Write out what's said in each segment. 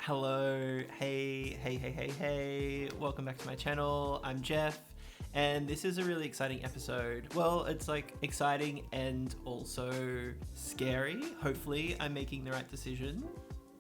Hello, hey, welcome back to my channel. I'm Jeff, and this is a really exciting episode. Well, it's like exciting and also scary. Hopefully I'm making the right decision.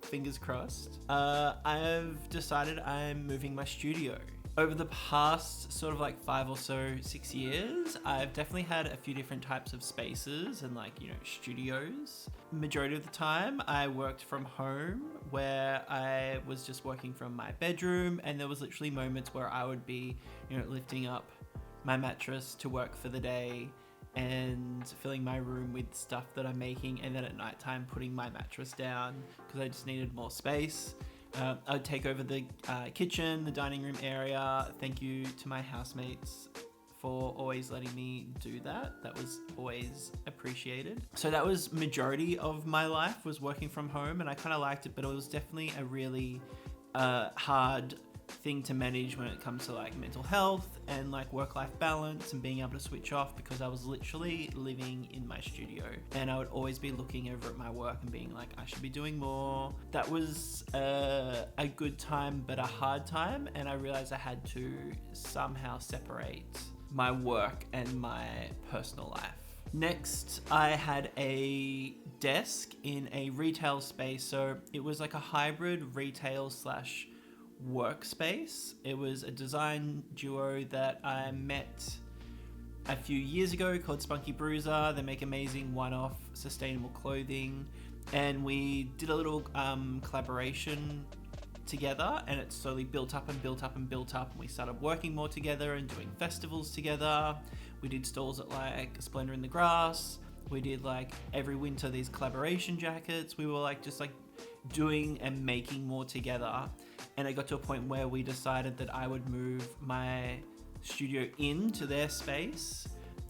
Fingers crossed. I've decided I'm moving my studio. Over the past sort of like 5 or so, 6 years, I've definitely had a few different types of spaces and studios. Majority of the time I worked from home, where I was just working from my bedroom, and there was literally moments where I would be, lifting up my mattress to work for the day and filling my room with stuff that I'm making, and then at nighttime putting my mattress down because I just needed more space. I'd take over the kitchen, the dining room area. Thank you to my housemates for always letting me do that. That was always appreciated. So that was majority of my life, was working from home, and I kind of liked it, but it was definitely a really hard thing to manage when it comes to like mental health and like work-life balance and being able to switch off, because I was literally living in my studio and I would always be looking over at my work and being like, I should be doing more. That was a good time but a hard time, and I realized I had to somehow separate my work and my personal life. Next, I had a desk in a retail space. So it was like a hybrid retail slash workspace. It was a design duo that I met a few years ago called Spunky Bruiser. They make amazing one-off sustainable clothing, and we did a little collaboration together, and it slowly built up and built up and built up, and we started working more together and doing festivals together. We did stalls at like Splendor in the Grass. We did like every winter these collaboration jackets. We were like just like doing and making more together. And it got to a point where we decided that I would move my studio into their space.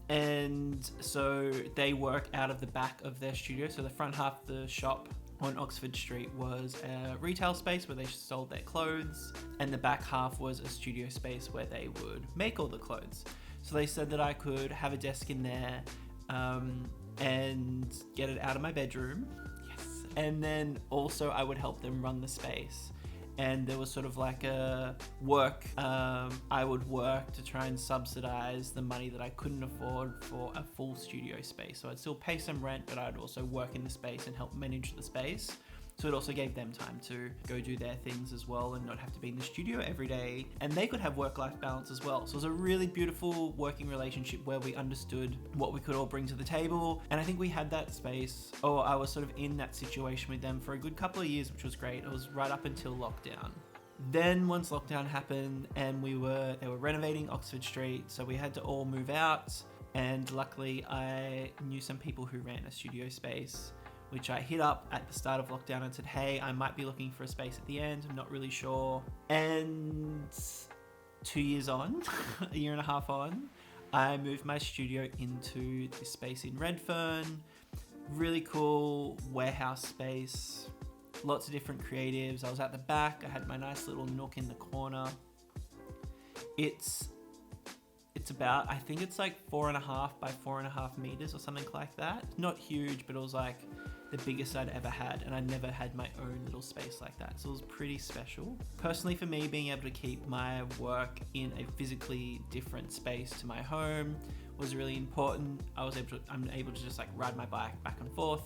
And so they work out of the back of their studio. So the front half of the shop on Oxford Street was a retail space where they sold their clothes, and the back half was a studio space where they would make all the clothes. So they said that I could have a desk in there and get it out of my bedroom. Yes. And then also I would help them run the space. And there was sort of like a work, I would work to try and subsidize the money that I couldn't afford for a full studio space. So I'd still pay some rent, but I'd also work in the space and help manage the space. So it also gave them time to go do their things as well and not have to be in the studio every day. And they could have work-life balance as well. So it was a really beautiful working relationship where we understood what we could all bring to the table. And I think we had that space, or I was sort of in that situation with them for a good couple of years, which was great. It was right up until lockdown. Then once lockdown happened and they were renovating Oxford Street, so we had to all move out. And luckily I knew some people who ran a studio space, which I hit up at the start of lockdown and said, hey, I might be looking for a space at the end. I'm not really sure. And 2 years on, a year and a half on, I moved my studio into this space in Redfern. Really cool warehouse space. Lots of different creatives. I was at the back. I had my nice little nook in the corner. It's about, I think it's like 4.5 by 4.5 meters or something like that. Not huge, but it was like the biggest I'd ever had, and I never had my own little space like that. So it was pretty special. Personally for me, being able to keep my work in a physically different space to my home was really important. I'm able to just like ride my bike back and forth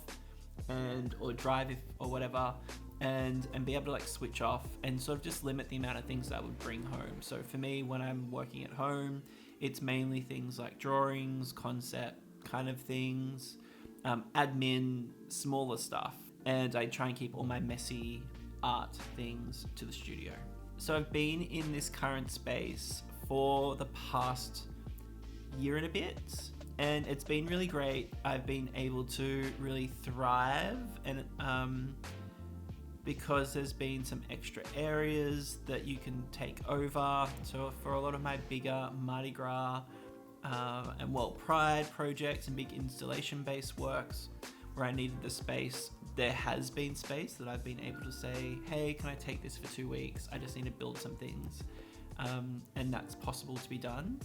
or drive or whatever, and be able to like switch off and sort of just limit the amount of things that I would bring home. So for me, when I'm working at home, it's mainly things like drawings, concept kind of things, admin, smaller stuff. And I try and keep all my messy art things to the studio. So I've been in this current space for the past year and a bit, and it's been really great. I've been able to really thrive, and because there's been some extra areas that you can take over. So for a lot of my bigger Mardi Gras and Pride projects and big installation based works where I needed the space, there has been space that I've been able to say, hey, can I take this for 2 weeks? I just need to build some things. And that's possible to be done.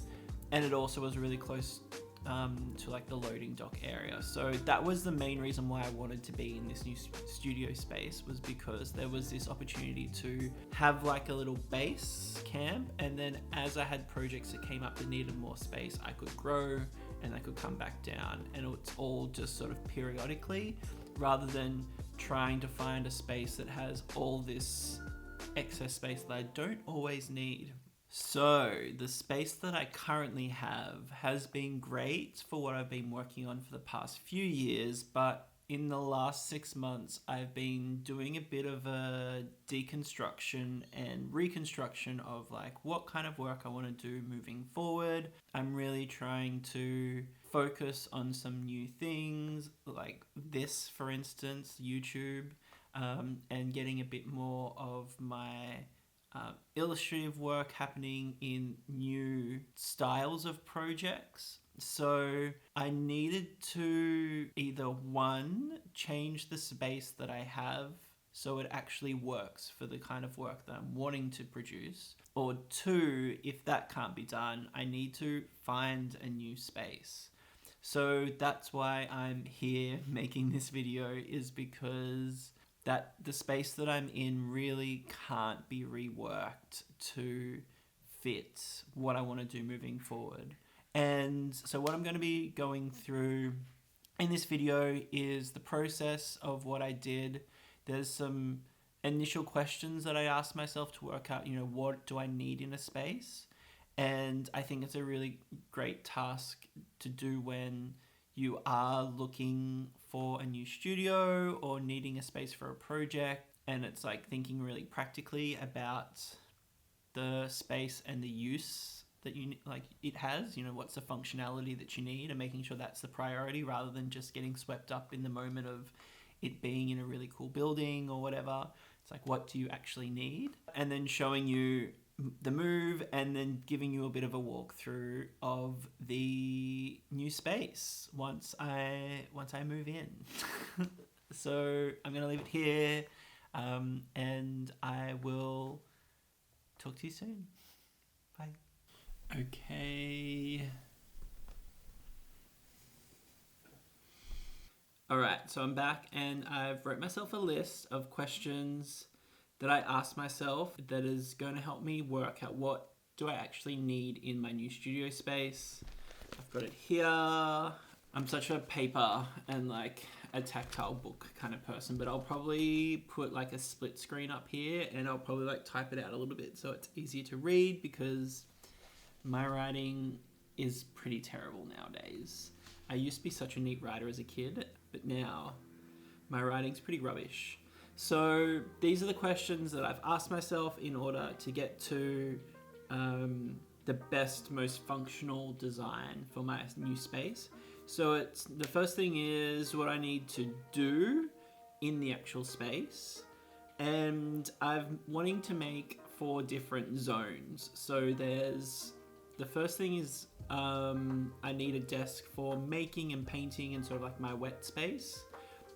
And it also was really close to like the loading dock area. So that was the main reason why I wanted to be in this new studio space, was because there was this opportunity to have like a little base camp, and then as I had projects that came up that needed more space, I could grow and I could come back down, and it's all just sort of periodically, rather than trying to find a space that has all this excess space that I don't always need. So the space that I currently have has been great for what I've been working on for the past few years, but in the last 6 months, I've been doing a bit of a deconstruction and reconstruction of like what kind of work I want to do moving forward. I'm really trying to focus on some new things, like this, for instance, YouTube, and getting a bit more of my illustrative work happening in new styles of projects. So I needed to either one, change the space that I have so it actually works for the kind of work that I'm wanting to produce, or two, if that can't be done, I need to find a new space. So that's why I'm here making this video, is because that the space that I'm in really can't be reworked to fit what I want to do moving forward. And so what I'm going to be going through in this video is the process of what I did. There's some initial questions that I asked myself to work out, what do I need in a space? And I think it's a really great task to do when you are looking for a new studio or needing a space for a project, and it's like thinking really practically about the space and the use that it has, what's the functionality that you need, and making sure that's the priority rather than just getting swept up in the moment of it being in a really cool building or whatever. It's like, what do you actually need? And then showing you the move, and then giving you a bit of a walkthrough of the new space once I move in. So I'm gonna leave it here, and I will talk to you soon. Bye. Okay. All right, so I'm back, and I've wrote myself a list of questions that I asked myself that is going to help me work out what do I actually need in my new studio space. I've got it here. I'm such a paper and like a tactile book kind of person, but I'll probably put like a split screen up here, and I'll probably like type it out a little bit so it's easier to read, because my writing is pretty terrible nowadays. I used to be such a neat writer as a kid, but now my writing's pretty rubbish. So these are the questions that I've asked myself in order to get to the best, most functional design for my new space. So it's the first thing is what I need to do in the actual space, and I'm wanting to make 4 different zones. So there's the first thing is I need a desk for making and painting and sort of like my wet space.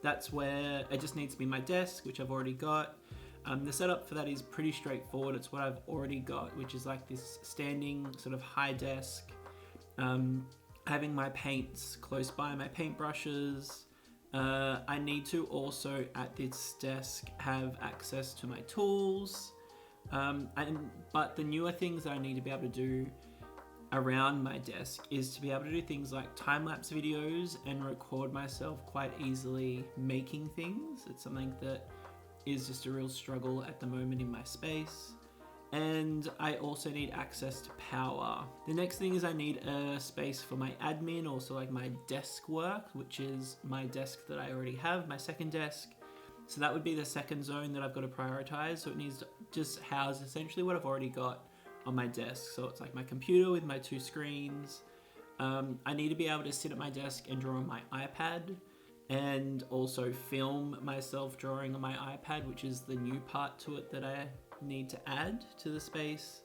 That's where it just needs to be my desk, which I've already got. The setup for that is pretty straightforward. It's what I've already got, which is like this standing sort of high desk, having my paints close by, my paintbrushes. I need to also at this desk have access to my tools. But the newer things that I need to be able to do around my desk is to be able to do things like time-lapse videos and record myself quite easily making things. It's something that is just a real struggle at the moment in my space. And I also need access to power. The next thing is I need a space for my admin, also like my desk work, which is my desk that I already have, my second desk. So that would be the second zone that I've got to prioritize. So it needs to just house essentially what I've already got on my desk. So it's like my computer with my 2 screens. I need to be able to sit at my desk and draw on my iPad, and also film myself drawing on my iPad, which is the new part to it that I need to add to the space.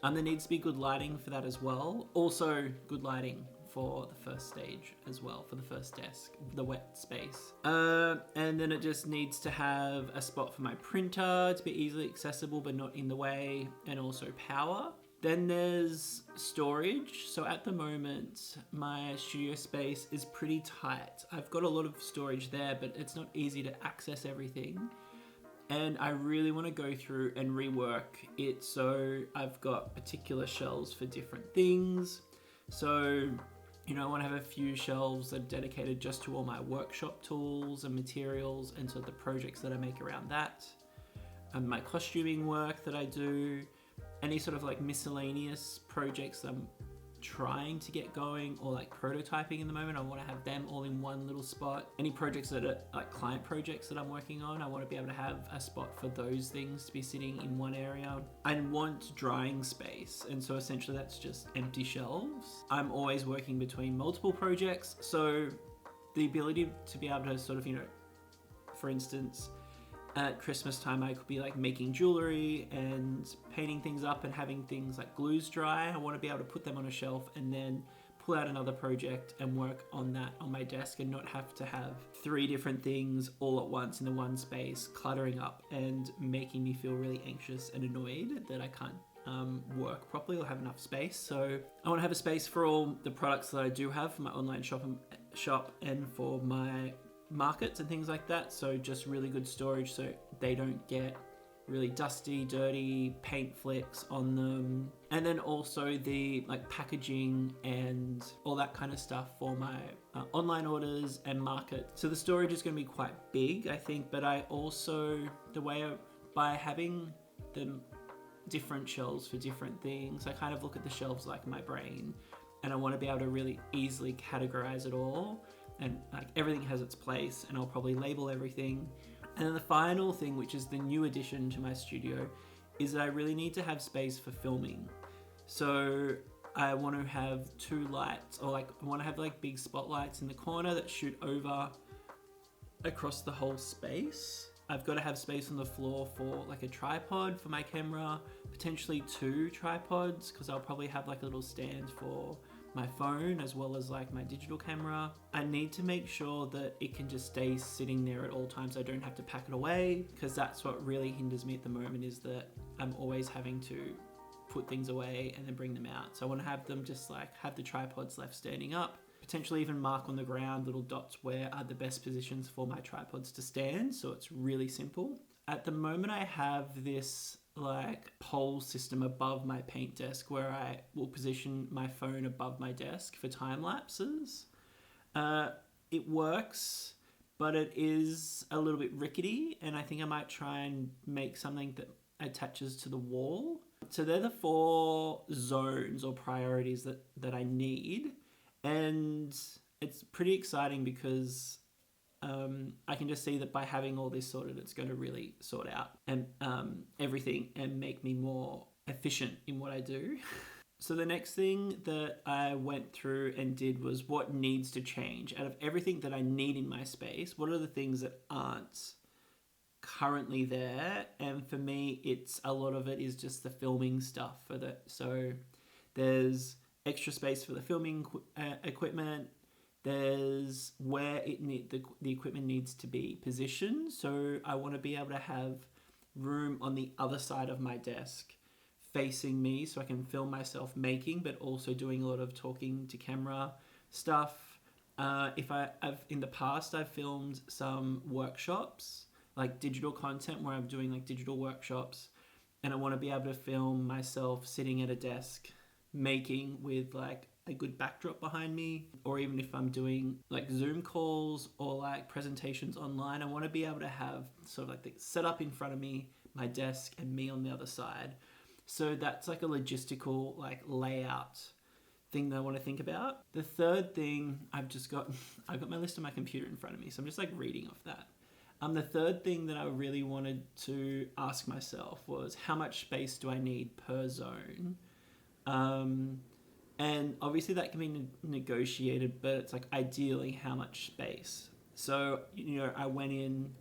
There needs to be good lighting for that as well. Also good lighting for the first stage as well, for the first desk, the wet space. And then it just needs to have a spot for my printer to be easily accessible but not in the way, and also power. Then there's storage. So at the moment, my studio space is pretty tight. I've got a lot of storage there, but it's not easy to access everything. And I really want to go through and rework it so I've got particular shelves for different things. So, I want to have a few shelves that are dedicated just to all my workshop tools and materials and so the projects that I make around that. And my costuming work that I do, any sort of like miscellaneous projects that I'm trying to get going or like prototyping in the moment, I want to have them all in one little spot. Any projects that are like client projects that I'm working on, I want to be able to have a spot for those things to be sitting in one area. I want drying space, and so essentially that's just empty shelves. I'm always working between multiple projects, so the ability to be able to sort of, for instance, at Christmas time, I could be like making jewelry and painting things up and having things like glues dry. I want to be able to put them on a shelf and then pull out another project and work on that on my desk and not have to have 3 different things all at once in the one space, cluttering up and making me feel really anxious and annoyed that I can't work properly or have enough space. So I want to have a space for all the products that I do have for my online shop and for my markets and things like that. So just really good storage so they don't get really dusty, dirty, paint flicks on them. And then also the like packaging and all that kind of stuff for my online orders and market. So the storage is going to be quite big, I think, but I also, by having the different shelves for different things, I kind of look at the shelves like my brain, and I want to be able to really easily categorize it all. And like everything has its place, and I'll probably label everything. And then the final thing, which is the new addition to my studio, is that I really need to have space for filming. So I want to have 2 lights, or I want to have like big spotlights in the corner that shoot over across the whole space. I've got to have space on the floor for like a tripod for my camera, potentially 2 tripods, because I'll probably have like a little stand for my phone as well as like my digital camera. I need to make sure that it can just stay sitting there at all times. I don't have to pack it away, because that's what really hinders me at the moment, is that I'm always having to put things away and then bring them out. So I want to have them just like have the tripods left standing up, potentially even mark on the ground little dots where are the best positions for my tripods to stand, so it's really simple. At the moment I have this like pole system above my paint desk where I will position my phone above my desk for time lapses. It works, but it is a little bit rickety, and I think I might try and make something that attaches to the wall. So they're the 4 zones or priorities that I need, and it's pretty exciting because I can just see that by having all this sorted, it's going to really sort out and everything and make me more efficient in what I do. So the next thing that I went through and did was what needs to change. Out of everything that I need in my space, what are the things that aren't currently there? And for me, it's a lot of it is just the filming stuff for that. So there's extra space for the filming equipment. There's where the equipment needs to be positioned. So I want to be able to have room on the other side of my desk facing me so I can film myself making, but also doing a lot of talking to camera stuff. In the past, I've filmed some workshops, like digital content where I'm doing like digital workshops, and I want to be able to film myself sitting at a desk making with like a good backdrop behind me, or even if I'm doing like Zoom calls or like presentations online, I want to be able to have sort of like the setup in front of me, my desk, and me on the other side. So that's like a logistical like layout thing that I want to think about. The third thing I've got my list on my computer in front of me, so I'm just like reading off that. The third thing that I really wanted to ask myself was, how much space do I need per zone? And obviously that can be negotiated, but it's like ideally how much space. So, I went in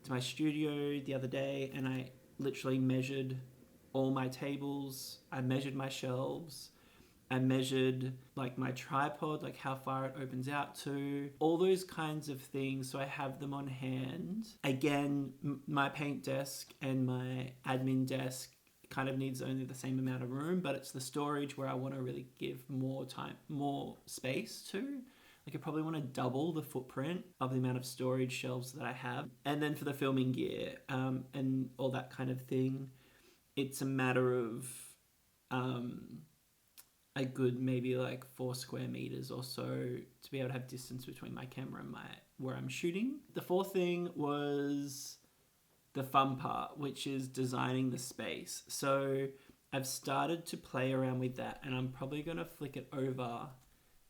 to my studio the other day and I literally measured all my tables. I measured my shelves. I measured like my tripod, like how far it opens out to, all those kinds of things. So I have them on hand. Again, my paint desk and my admin desk kind of needs only the same amount of room, but it's the storage where I want to really give more space to. Like I probably want to double the footprint of the amount of storage shelves that I have. And then for the filming gear and all that kind of thing, it's a matter of a good maybe like 4 square meters or so to be able to have distance between my camera and where I'm shooting. The fourth thing was the fun part, which is designing the space. So I've started to play around with that, and I'm probably going to flick it over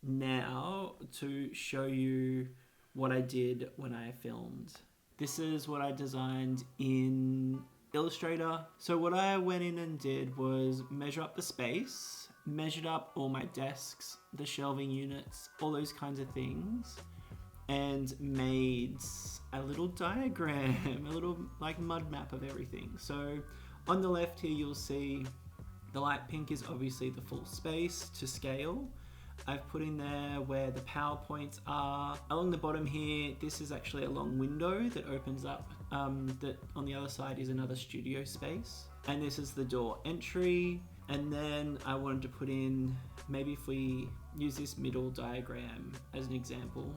now to show you what I did when I filmed. This is what I designed in Illustrator. So what I went in and did was measure up the space, measured up all my desks, the shelving units, all those kinds of things, and made a little diagram, a little like mud map of everything. So on the left here, you'll see the light pink is obviously the full space to scale. I've put in there where the PowerPoints are. Along the bottom here, this is actually a long window that opens up, that on the other side is another studio space. And this is the door entry. And then I wanted to put in, maybe if we use this middle diagram as an example,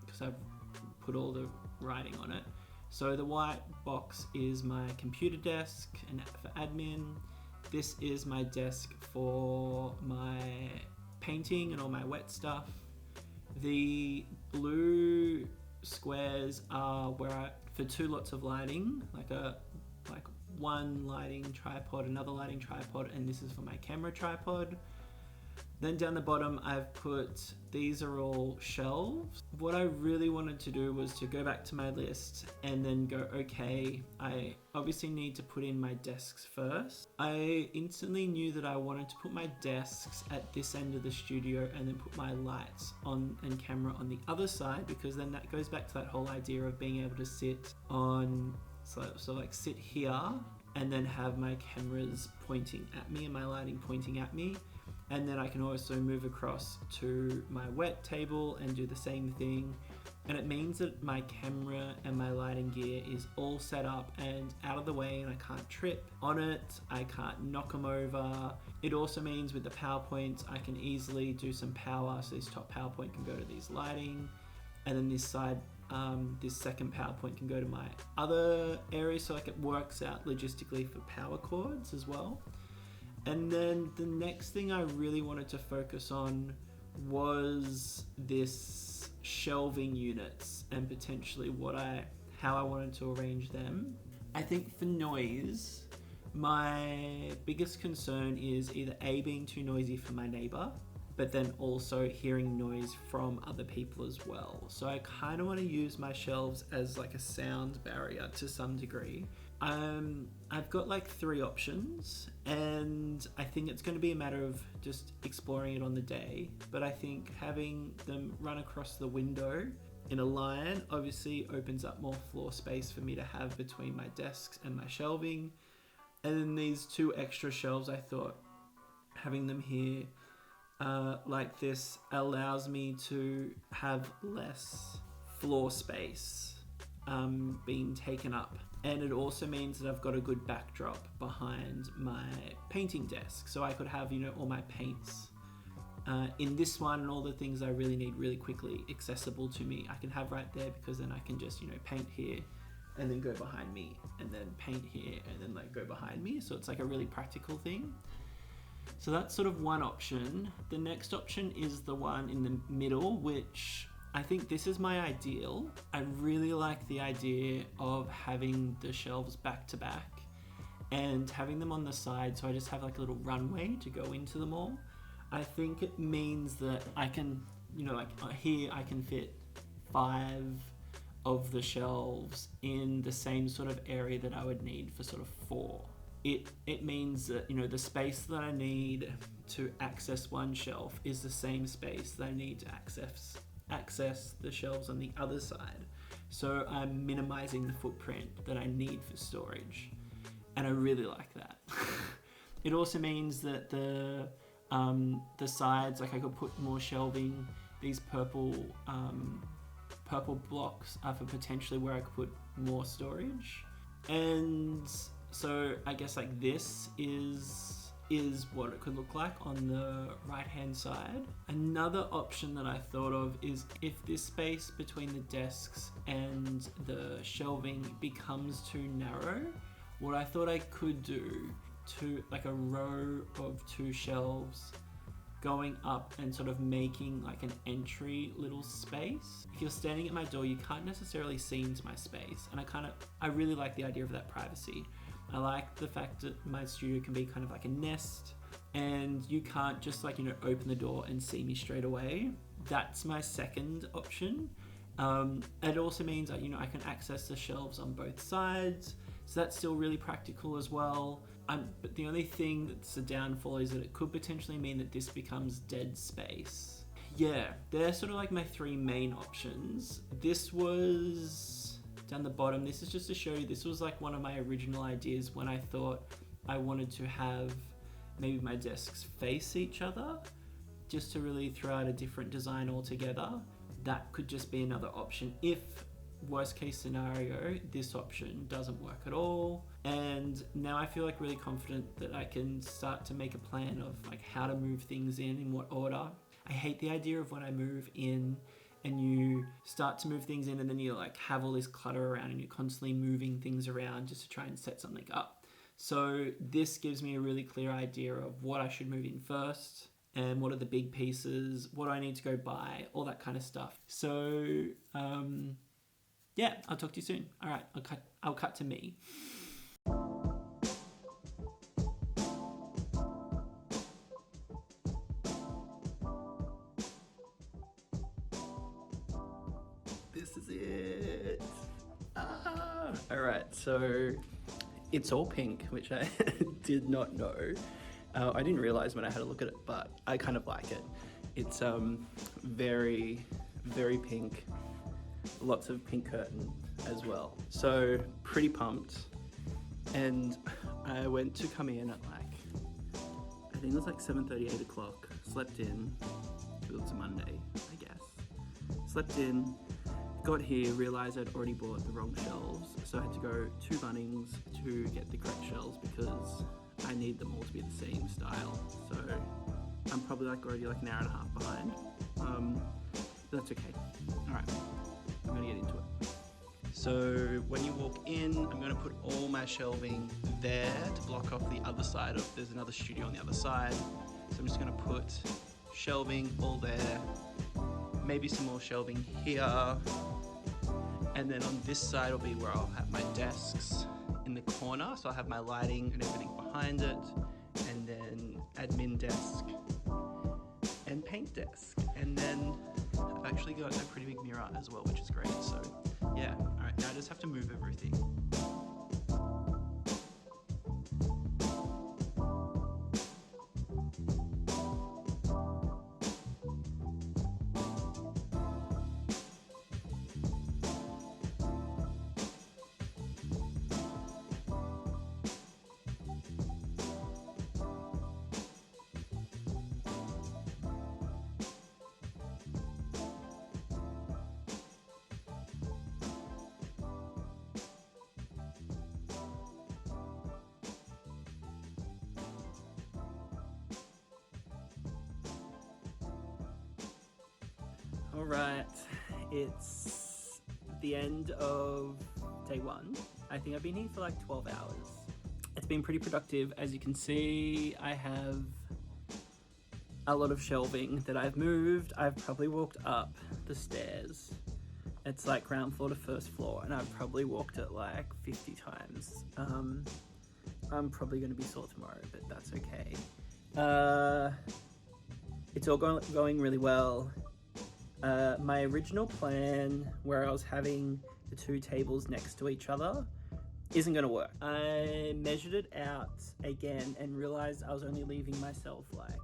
because I've put all the writing on it. So the white box is my computer desk and for admin. This is my desk for my painting and all my wet stuff. The blue squares are for 2 lots of lighting, like one lighting tripod, another lighting tripod, and this is for my camera tripod. Then down the bottom, I've put, these are all shelves. What I really wanted to do was to go back to my list and then go, okay, I obviously need to put in my desks first. I instantly knew that I wanted to put my desks at this end of the studio and then put my lights on and camera on the other side, because then that goes back to that whole idea of being able to sit on, so like sit here and then have my cameras pointing at me and my lighting pointing at me. And then I can also move across to my wet table and do the same thing. And it means that my camera and my lighting gear is all set up and out of the way, and I can't trip on it, I can't knock them over. It also means with the PowerPoints, I can easily do some power. So this top PowerPoint can go to these lighting, and then this side, this second PowerPoint can go to my other area. So like it works out logistically for power cords as well. And then the next thing I really wanted to focus on was this shelving units and potentially how I wanted to arrange them. I think for noise, my biggest concern is either A, being too noisy for my neighbor, but then also hearing noise from other people as well. So I kind of want to use my shelves as like a sound barrier to some degree. I've got like 3 options, and I think it's going to be a matter of just exploring it on the day. But I think having them run across the window in a line obviously opens up more floor space for me to have between my desks and my shelving. And then these 2 extra shelves, I thought having them here like this allows me to have less floor space being taken up. And it also means that I've got a good backdrop behind my painting desk. So I could have, all my paints in this one, and all the things I really need really quickly accessible to me, I can have right there, because then I can just, paint here and then go behind me, and then paint here and then like go behind me. So it's like a really practical thing. So that's sort of one option. The next option is the one in the middle, which I think this is my ideal. I really like the idea of having the shelves back to back and having them on the side, so I just have like a little runway to go into them all. I think it means that I can, like here I can fit 5 of the shelves in the same sort of area that I would need for sort of 4. It means that, the space that I need to access one shelf is the same space that I need to access the shelves on the other side. So I'm minimizing the footprint that I need for storage, and I really like that. It also means that the sides, like I could put more shelving. These purple blocks are for potentially where I could put more storage. And So I guess like this is what it could look like on the right hand side. Another option that I thought of is if this space between the desks and the shelving becomes too narrow, what I thought I could do to like a row of 2 shelves going up and sort of making like an entry little space. If you're standing at my door, you can't necessarily see into my space, and I really like the idea of that privacy. I like the fact that my studio can be kind of like a nest, and you can't just like, open the door and see me straight away. That's my second option. It also means that, I can access the shelves on both sides, so that's still really practical as well. But the only thing that's a downfall is that it could potentially mean that this becomes dead space. Yeah, they're sort of like my 3 main options. This was down the bottom. This is just to show you, this was like one of my original ideas when I thought I wanted to have maybe my desks face each other, just to really throw out a different design altogether. That could just be another option if, worst case scenario, this option doesn't work at all. And now I feel like really confident that I can start to make a plan of like how to move things in what order. I hate the idea of when I move in and you start to move things in and then you like have all this clutter around and you're constantly moving things around just to try and set something up. So this gives me a really clear idea of what I should move in first and what are the big pieces, what do I need to go buy, all that kind of stuff. So yeah, I'll talk to you soon. All right, I'll cut to me. This is it. All right, so it's all pink, which I did not know. I didn't realize when I had a look at it, but I kind of like it. It's very, very pink. Lots of pink curtain as well. So pretty pumped. And I went to come in at like, I think it was like 7:30, 8 o'clock. Slept in, it was a Monday, I guess. Slept in, got here, realized I'd already bought the wrong shelves. So I had to go to Bunnings to get the correct shelves because I need them all to be the same style. So I'm probably like already like an hour and a half behind. That's okay. All right. I'm gonna get into it. So when you walk in, I'm gonna put all my shelving there to block off the other side of, there's another studio on the other side. So I'm just gonna put shelving all there, maybe some more shelving here. And then on this side will be where I'll have my desks in the corner. So I'll have my lighting and everything behind it. And then admin desk and paint desk. And then I've actually got a pretty big mirror as well, which is great. So yeah, all right, now I just have to move everything. All right, it's the end of day 1. I think I've been here for like 12 hours. It's been pretty productive. As you can see, I have a lot of shelving that I've moved. I've probably walked up the stairs. It's like ground floor to first floor, and I've probably walked it like 50 times. I'm probably going to be sore tomorrow, but that's okay. It's all going really well. My original plan, where I was having the 2 tables next to each other, isn't going to work. I measured it out again and realized I was only leaving myself like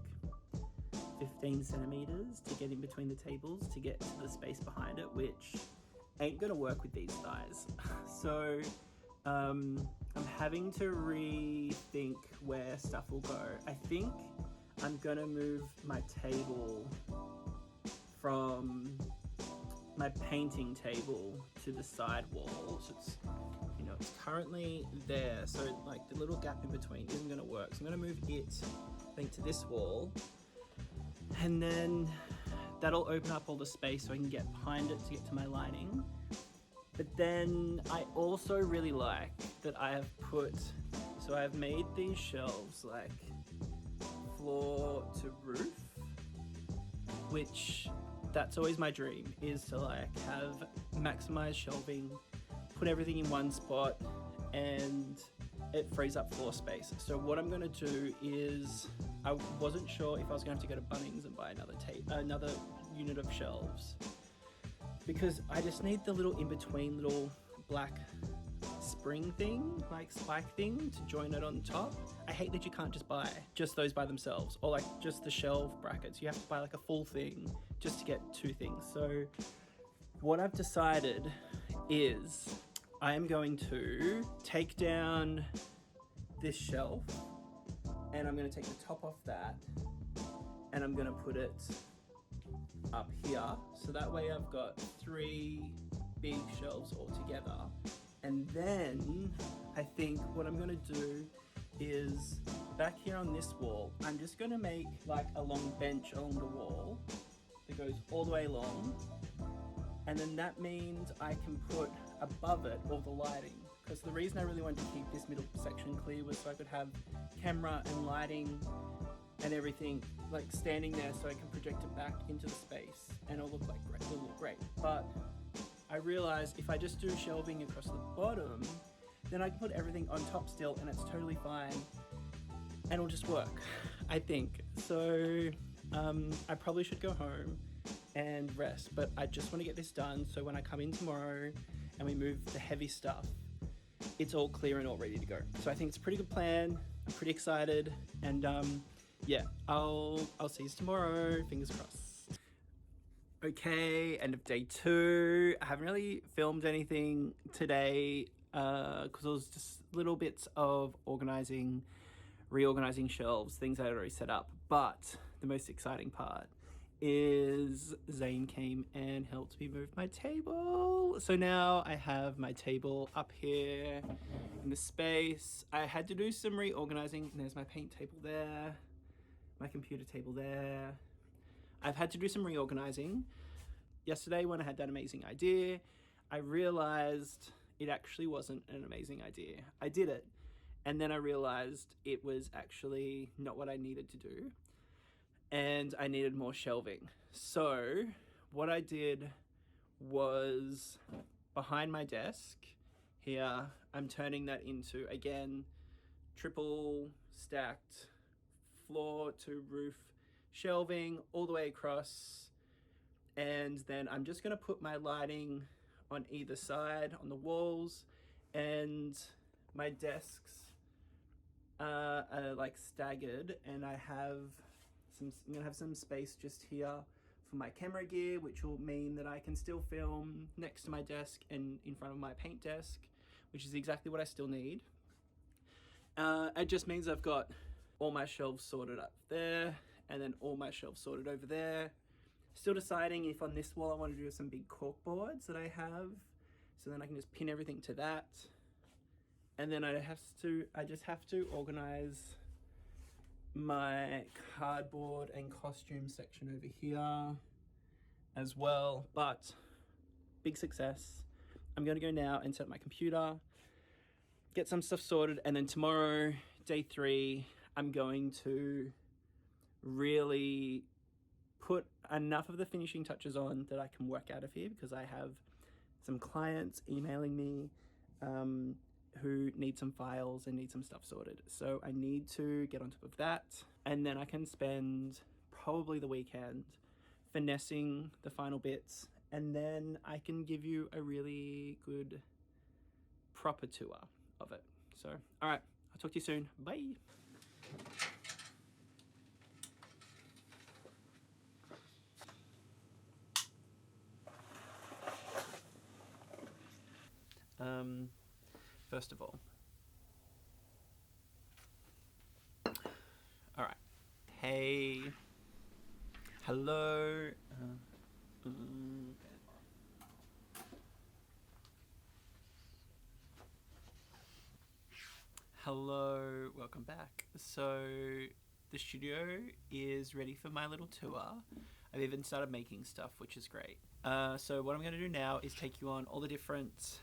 15 centimeters to get in between the tables to get to the space behind it, which ain't going to work with these thighs. So I'm having to rethink where stuff will go. I think I'm going to move my table from my painting table to the side wall, so it's, it's currently there, so like the little gap in between isn't going to work. So I'm going to move it, I think, to this wall, and then that'll open up all the space so I can get behind it to get to my lighting. But then I also really like that I have so I've made these shelves like floor to roof, which that's always my dream, is to like have maximized shelving, put everything in one spot, and it frees up floor space. So what I'm gonna do is, I wasn't sure if I was gonna have to go to Bunnings and buy another unit of shelves, because I just need the little in-between little black spring thing, like spike thing, to join it on top. I hate that you can't just buy just those by themselves, or like just the shelf brackets. You have to buy like a full thing just to get two things. So what I've decided is I am going to take down this shelf, and I'm going to take the top off that, and I'm going to put it up here, so that way I've got 3 big shelves all together. And then I think what I'm going to do is, back here on this wall, I'm just going to make like a long bench along the wall that goes all the way along, and then that means I can put above it all the lighting, because the reason I really wanted to keep this middle section clear was so I could have camera and lighting and everything like standing there, so I can project it back into the space and it'll look like great. It'll look great. But I realized if I just do shelving across the bottom, then I can put everything on top still, and it's totally fine, and it'll just work, I think. So I probably should go home and rest, but I just want to get this done so when I come in tomorrow and we move the heavy stuff, it's all clear and all ready to go. So I think it's a pretty good plan. I'm pretty excited, and yeah, I'll see you tomorrow, fingers crossed. Okay, end of day 2. I haven't really filmed anything today because it was just little bits of reorganizing shelves, things I had already set up. But the most exciting part is Zane came and helped me move my table. So now I have my table up here in the space. I had to do some reorganizing. There's my paint table there, my computer table there. I've had to do some reorganizing. Yesterday when I had that amazing idea, I realized it actually wasn't an amazing idea. I did it, and then I realized it was actually not what I needed to do, and I needed more shelving. So what I did was, behind my desk here, I'm turning that into, again, triple stacked floor to roof shelving all the way across, and then I'm just going to put my lighting on either side on the walls, and my desks are like staggered, and I'm gonna have some space just here for my camera gear, which will mean that I can still film next to my desk and in front of my paint desk, which is exactly what I still need. It just means I've got all my shelves sorted up there, and then all my shelves sorted over there. Still deciding if on this wall I want to do some big cork boards that I have, so then I can just pin everything to that. And then I just have to organize my cardboard and costume section over here as well. But big success. I'm gonna go now and set up my computer, get some stuff sorted, and then tomorrow, day 3, I'm going to really put enough of the finishing touches on that I can work out of here, because I have some clients emailing me who need some files and need some stuff sorted. So I need to get on top of that, and then I can spend probably the weekend finessing the final bits, and then I can give you a really good proper tour of it. So, all right, I'll talk to you soon. Bye. First of all, all right. Hey, hello. Hello, welcome back. So the studio is ready for my little tour. I've even started making stuff, which is great. So what I'm going to do now is take you on all the different,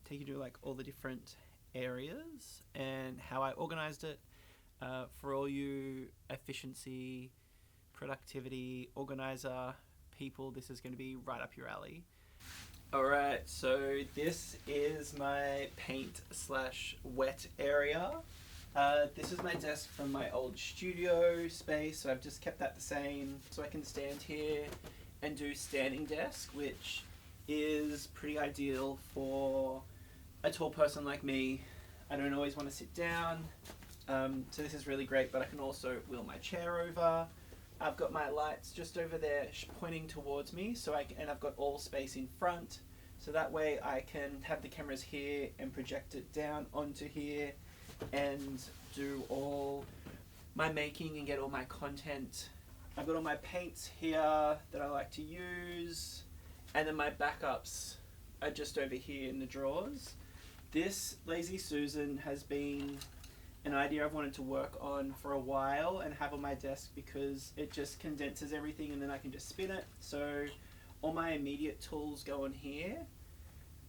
take you to like all the different areas and how I organized it. For all you efficiency, productivity, organizer people, this is going to be right up your alley. Alright, so this is my paint / wet area. This is my desk from my old studio space, so I've just kept that the same so I can stand here and do standing desk, which is pretty ideal for a tall person like me. I don't always want to sit down, so this is really great, but I can also wheel my chair over. I've got my lights just over there pointing towards me, and I've got all space in front, so that way I can have the cameras here and project it down onto here and do all my making and get all my content. I've got all my paints here that I like to use, and then my backups are just over here in the drawers. This Lazy Susan has been an idea I've wanted to work on for a while and have on my desk because it just condenses everything and then I can just spin it. So all my immediate tools go on here.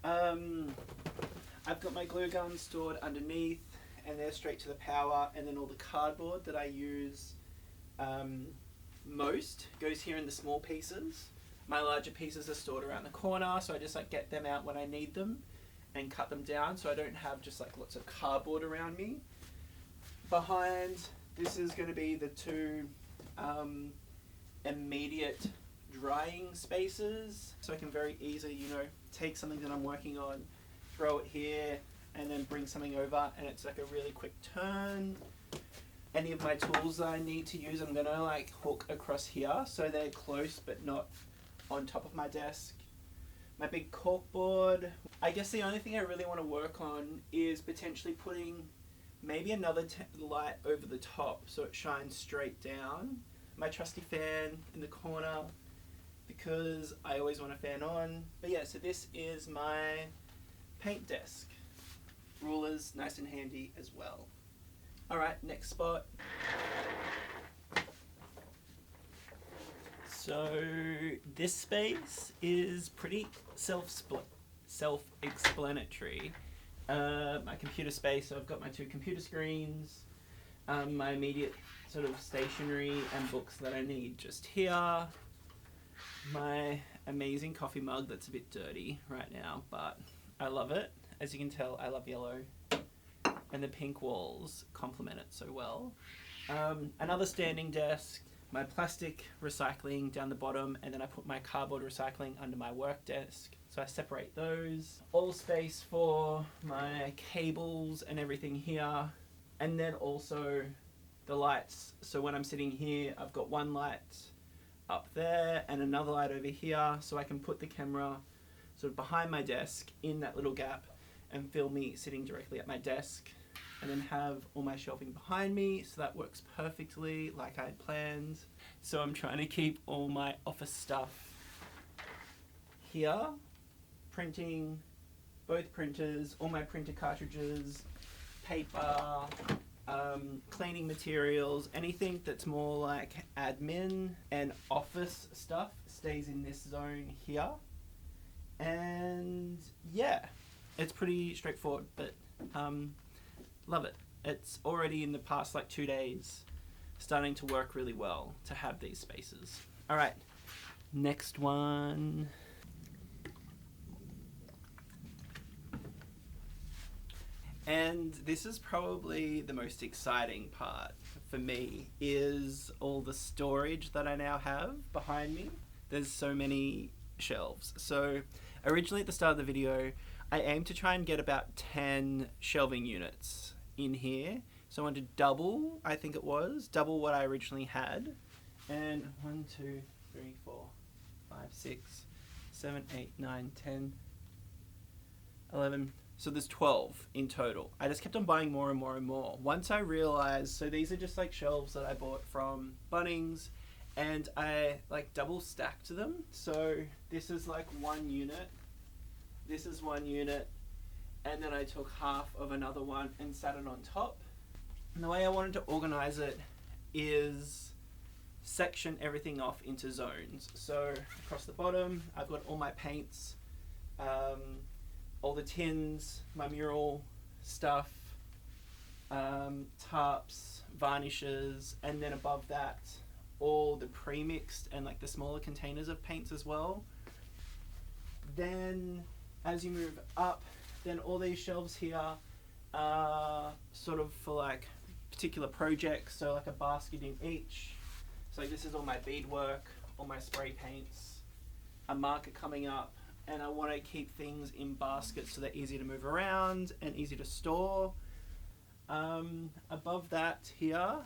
I've got my glue guns stored underneath and they're straight to the power, and then all the cardboard that I use most goes here in the small pieces. My larger pieces are stored around the corner, so I just like get them out when I need them and cut them down so I don't have just like lots of cardboard around me. Behind, this is going to be the two immediate drying spaces, so I can very easily, take something that I'm working on, throw it here, and then bring something over, and it's like a really quick turn. Any of my tools that I need to use, I'm going to like hook across here, so they're close but not on top of my desk. My big corkboard. I guess the only thing I really want to work on is potentially putting maybe another light over the top so it shines straight down. My trusty fan in the corner because I always want a fan on. But yeah, so this is my paint desk. Rulers, nice and handy as well. Alright, next spot. So this space is pretty self-explanatory. My computer space, so I've got my two computer screens, my immediate sort of stationery and books that I need just here, my amazing coffee mug that's a bit dirty right now, but I love it. As you can tell, I love yellow, and the pink walls complement it so well. Another standing desk, my plastic recycling down the bottom, and then I put my cardboard recycling under my work desk. So I separate those. All space for my cables and everything here. And then also the lights. So when I'm sitting here, I've got one light up there and another light over here. So I can put the camera sort of behind my desk in that little gap and film me sitting directly at my desk. And then have all my shelving behind me, so that works perfectly like I had planned. So I'm trying to keep all my office stuff here. Printing, both printers, all my printer cartridges, paper, cleaning materials, anything that's more like admin and office stuff stays in this zone here. And yeah, it's pretty straightforward, but love it. It's already in the past like 2 days starting to work really well to have these spaces. All right, next one. And this is probably the most exciting part for me, is all the storage that I now have behind me. There's so many shelves. So originally at the start of the video, I aimed to try and get about 10 shelving units in here. So I wanted to double, I think it was, double what I originally had. And 1, 2, 3, 4, 5, 6, 7, 8, 9, 10, 11. So there's 12 in total. I just kept on buying more and more and more. Once I realized, so these are just like shelves that I bought from Bunnings, and I like double stacked them. So this is like one unit. This is one unit. and then I took half of another one and sat it on top. And the way I wanted to organize it is section everything off into zones. So across the bottom, I've got all my paints, all the tins, my mural stuff, tarps, varnishes, and then above that, all the pre-mixed and like the smaller containers of paints as well. Then as you move up, then all these shelves here are sort of for like particular projects, so like a basket in each. So like this is all my beadwork, all my spray paints, a marker coming up, and I want to keep things in baskets so they're easy to move around and easy to store. Above that here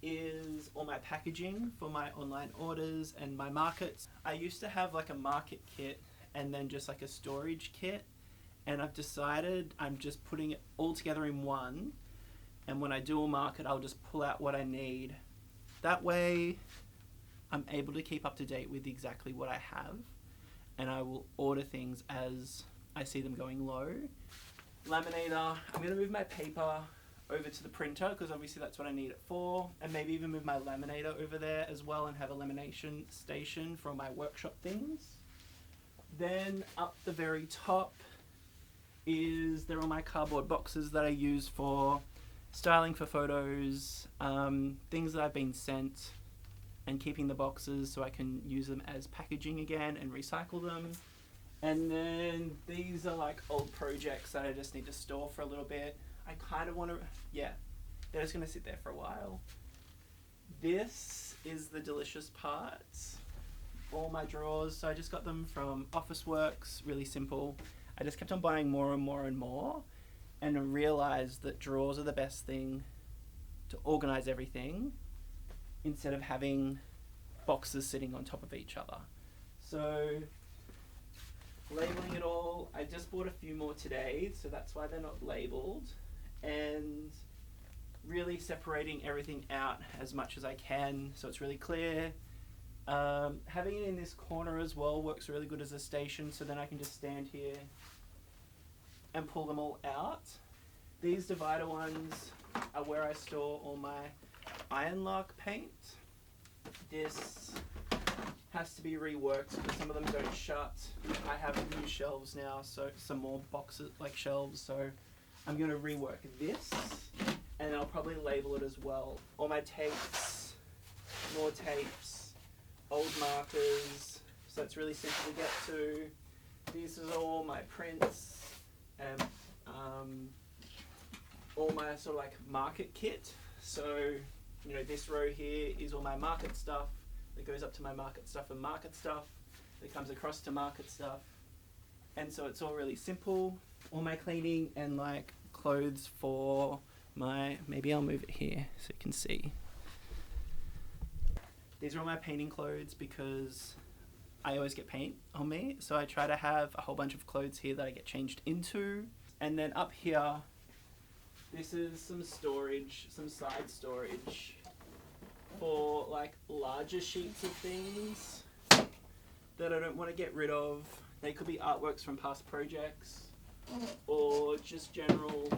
is all my packaging for my online orders and my markets. I used to have like a market kit and then just like a storage kit, and I've decided I'm just putting it all together in one, and when I do a market I'll just pull out what I need. That way I'm able to keep up to date with exactly what I have, and I will order things as I see them going low. Laminator, I'm going to move my paper over to the printer because obviously that's what I need it for, and maybe even move my laminator over there as well and have a lamination station for my workshop things. Then up the very top there are my cardboard boxes that I use for styling for photos, things that I've been sent, and keeping the boxes so I can use them as packaging again and recycle them. And then these are like old projects that I just need to store for a little bit. I kind of want to, they're just going to sit there for a while. This is the delicious part. All my drawers, so I just got them from Officeworks, really simple. I just kept on buying more and more and more, and I realized that drawers are the best thing to organize everything instead of having boxes sitting on top of each other. So labeling it all, I just bought a few more today, so that's why they're not labeled, and really separating everything out as much as I can so it's really clear. Having it in this corner as well works really good as a station, so then I can just stand here and pull them all out. These divider ones are where I store all my iron lark paint. This has to be reworked because some of them don't shut. I have new shelves now, so some more boxes, like shelves, so I'm going to rework this, and I'll probably label it as well. All my tapes, more tapes, old markers, so it's really simple to get to. These are all my prints and all my sort of like market kit. So, you know, this row here is all my market stuff that goes up to my market stuff and market stuff that comes across to market stuff. And so it's all really simple. All my cleaning and like clothes for my, maybe I'll move it here so you can see. These are all my painting clothes because I always get paint on me, so I try to have a whole bunch of clothes here that I get changed into. And then up here, this is some storage, some side storage for like larger sheets of things that I don't want to get rid of. They could be artworks from past projects, or just generally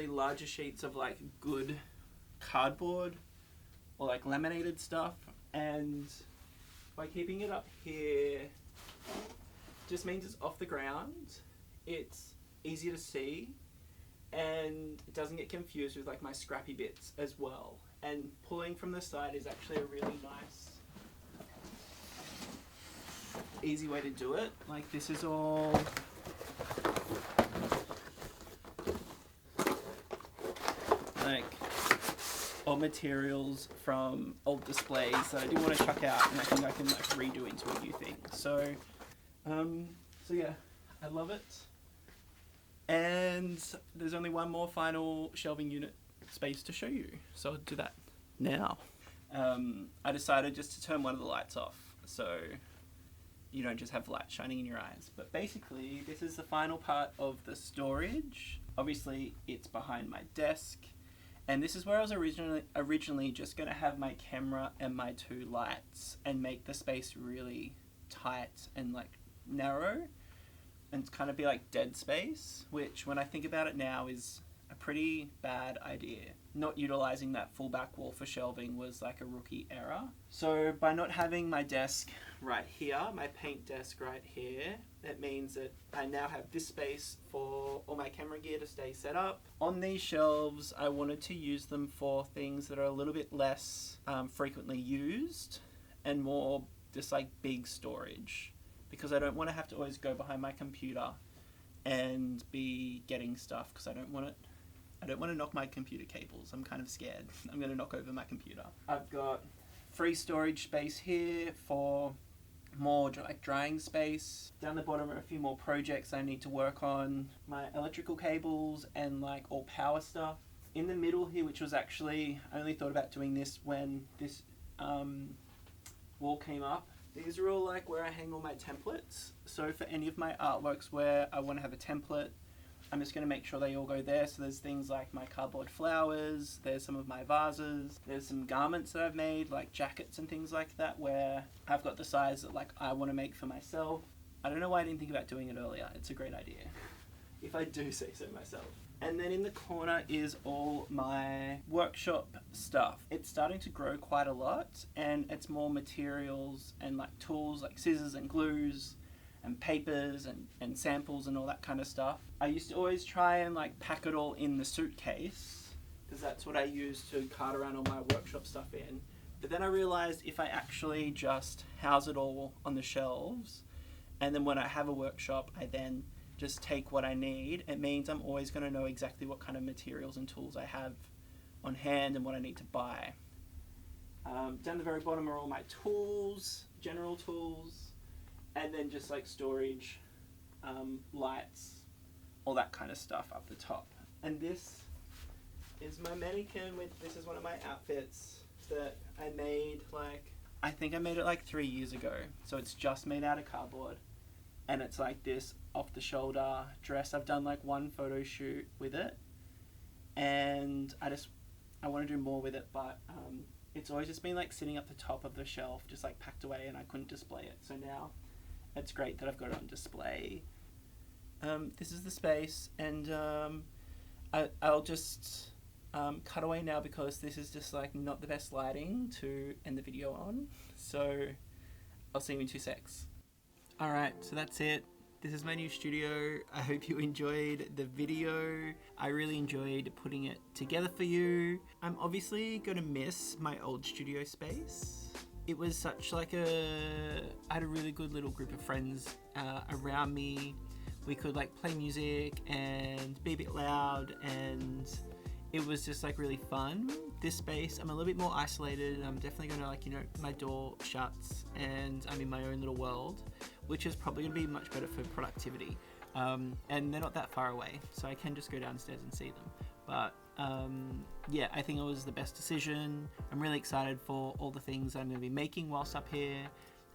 larger sheets of like good cardboard or like laminated stuff. And by keeping it up here just means it's off the ground, it's easier to see, and it doesn't get confused with like my scrappy bits as well. And pulling from the side is actually a really nice easy way to do it. Like this is all like old materials from old displays that I do want to chuck out, and I think I can like redo into a new thing. So yeah, I love it. And there's only one more final shelving unit space to show you, so I'll do that now. I decided just to turn one of the lights off so you don't just have light shining in your eyes. But basically, this is the final part of the storage. Obviously, it's behind my desk. And this is where I was originally just going to have my camera and my two lights and make the space really tight and like narrow. and kind of be like dead space, which when I think about it now is a pretty bad idea. Not utilizing that full back wall for shelving was like a rookie error. So by not having my desk right here, my paint desk right here, it means that I now have this space for all my camera gear to stay set up. On these shelves, I wanted to use them for things that are a little bit less frequently used and more just like big storage, because I don't want to have to always go behind my computer and be getting stuff, because I don't want to knock my computer cables. I'm kind of scared. I'm going to knock over my computer. I've got free storage space here for more like drying space. Down the bottom are a few more projects I need to work on. My electrical cables and like all power stuff. In the middle here, which was actually, I only thought about doing this when this wall came up. These are all like where I hang all my templates. So for any of my artworks where I want to have a template, I'm just going to make sure they all go there. So there's things like my cardboard flowers, there's some of my vases, there's some garments that I've made, like jackets and things like that, where I've got the size that like I want to make for myself. I don't know why I didn't think about doing it earlier. It's a great idea, if I do say so myself. And then in the corner is all my workshop stuff. It's starting to grow quite a lot, and it's more materials and like tools like scissors and glues and papers and samples and all that kind of stuff. I used to always try and like pack it all in the suitcase, because that's what I use to cart around all my workshop stuff in. But then I realized if I actually just house it all on the shelves, and then when I have a workshop, I then just take what I need, it means I'm always going to know exactly what kind of materials and tools I have on hand and what I need to buy. Down the very bottom are all my tools, general tools, and then just like storage, lights, all that kind of stuff up the top. And this is my mannequin. This is one of my outfits that I made I think I made it like 3 years ago. So it's just made out of cardboard. And it's like this off the shoulder dress. I've done like one photo shoot with it, and I want to do more with it, but it's always just been like sitting up the top of the shelf, just like packed away, and I couldn't display it. So now it's great that I've got it on display. This is the space, and I'll just cut away now, because this is just like not the best lighting to end the video on. So I'll see you in 2 secs. Alright, so that's it. This is my new studio. I hope you enjoyed the video. I really enjoyed putting it together for you. I'm obviously going to miss my old studio space. It was such like I had a really good little group of friends around me. We could like play music and be a bit loud, and it was just like really fun. This space, I'm a little bit more isolated, and I'm definitely going to like, my door shuts and I'm in my own little world, which is probably going to be much better for productivity. And they're not that far away, so I can just go downstairs and see them. But yeah, I think it was the best decision. I'm really excited for all the things I'm going to be making whilst up here.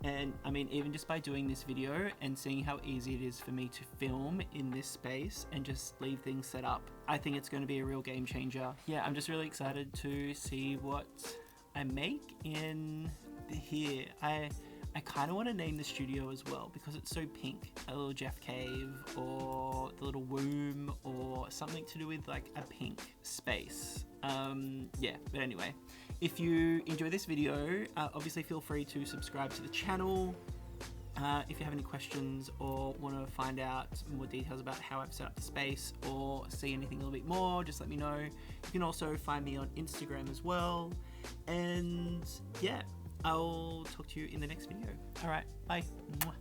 And I mean, even just by doing this video and seeing how easy it is for me to film in this space and just leave things set up, I think it's going to be a real game changer. Yeah, I'm just really excited to see what I make in here. I kind of want to name the studio as well, because it's so pink. A little Jeff Cave, or the little womb, or something to do with like a pink space. Yeah, but anyway, if you enjoy this video, obviously feel free to subscribe to the channel. If you have any questions or want to find out more details about how I've set up the space, or see anything a little bit more, just let me know. You can also find me on Instagram as well. And yeah, I'll talk to you in the next video. Alright, bye. Mwah.